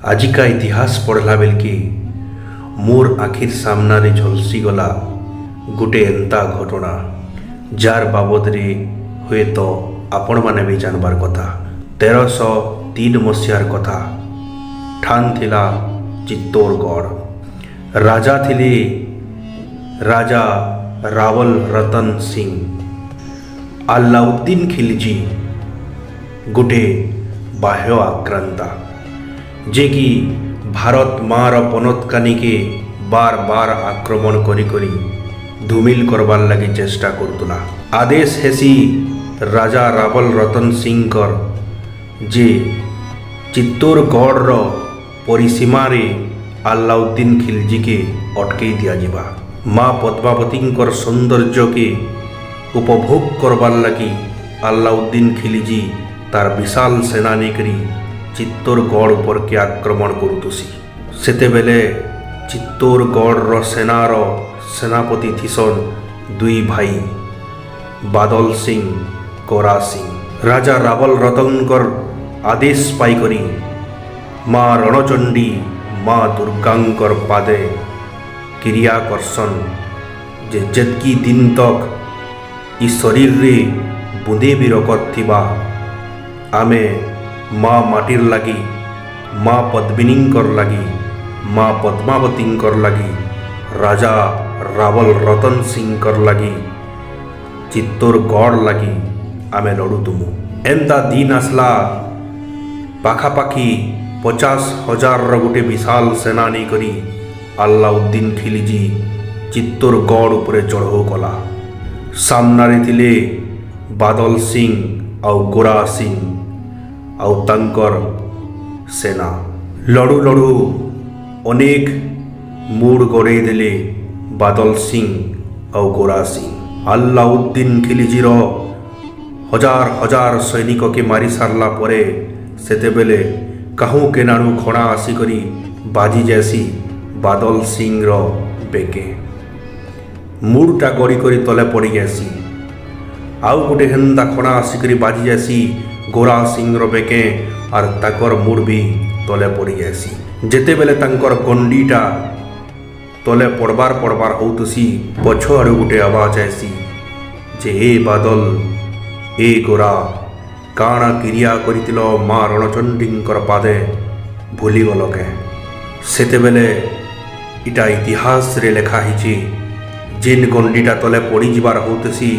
आजिका इतिहास पढ़ला बेल कि मोर आखिर सामने झलसी गला गोटे एंता घटना जार बाबद रे हुए तो आपण माने भी जानबार कथा। 1303 मसीहार कथा। ठान थिला चित्तौड़गढ़। राजा थिले राजा रावल रतन सिंह। अलाउद्दीन खिलजी गोटे बाह्य आक्रांता जे कि भारत मार पनतकानी के बार बार आक्रमण करी करी धूमिल करबार लगी चेष्टा करतुला। आदेश हेसी राजा रावल रतन सिंह कर जे चित्तौड़गढ़ रो परिसीमा रे अलाउद्दीन खिलजी के अटके दिया जिबा। माँ पद्मावती कर सौंदर्य के उपभोग करबार लगी अलाउद्दीन खिलजी तार विशाल सेना नेकरी चित्तौड़गढ़ पर के आक्रमण करुतुसी। सेते बेले चित्तौड़गढ़ रो सेनार सेनापति थिसन दुई भाई बादल सिंह गोरा सिंह। राजा रावल रतनकर आदेश पाई करी माँ रणचंडी माँ दुर्गांकर पादे क्रिया करसन जे जेतकी दिन तक इस शरीर रे बुंदे भी रकत थिबा आमे माँ माटिर लगी माँ पद्मिनीकर लगी माँ पद्मावतीकर लगी राजा रावल रतन सिंह कर लगी चित्तौड़गढ़ लगी आमे लड़ुतुमु। एंता दिन आसला पाखापाखी 50,000 गोटे विशाल सेना नहीं करी अलाउद्दीन खिलजी चित्तौड़गढ़ उपरे चढ़ो कला। सामनारे थिले बादल सिंह और गोरा सिंह आउ तंकर सेना। लड़ू लड़ू अनेक मूड गड़े देले बादल सिंह और गोरा सिंह। अलाउद्दीन खिलजीर हजार हजार सैनिक के मारी सारला परे सेते बेले कहूँ के नाणु खड़ा आसिकरी बाजी जैसी बादल सिंह रो बेके मूडटा गड़ी करी तले पड़ी जैसी आउ गोटे हेन्ता खड़ा आसिकरी बाजी जैसी गोरा सिंह रो बेके और ताकर मूड भी तले पड़ी जैसी। जेते बेले तांकर गंडीटा तले पड़बार पड़बार होतुसी पछ आड़ू गोटे आवाज ऐसी जे ए बादल ए गोरा काणा क्रिया करितिल माँ रणचंडीकर पादे भूली गल के। सेते बेले इटा इतिहास रे लेखा हिची जेन गंडीटा तले पड़ी जिबार होतुसी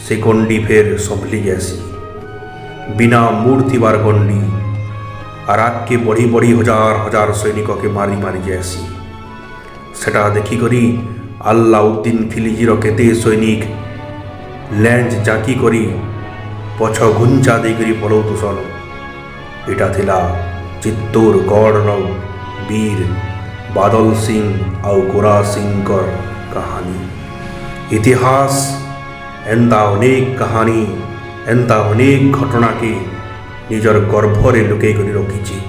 से गंडी फेर संभली जैसी बिना मूड थिबार गंडी आराग के बढ़ी बढ़ी हजार हजार सैनिक के मारी मारी जैसी। सेटा देखी करी अलाउद्दीन खिलजीर केते सैनिक लैंज जाकी करी पछ घुंचा देकरी पलौतुसन। इटा थिला चित्तौड़गढ़ रो वीर बादल सिंह और गोरा सिंह कर कहानी। इतिहास एंता अनेक कहानी एंता अनेक घटना के निजर गर्भरे लुके करी रखिछि।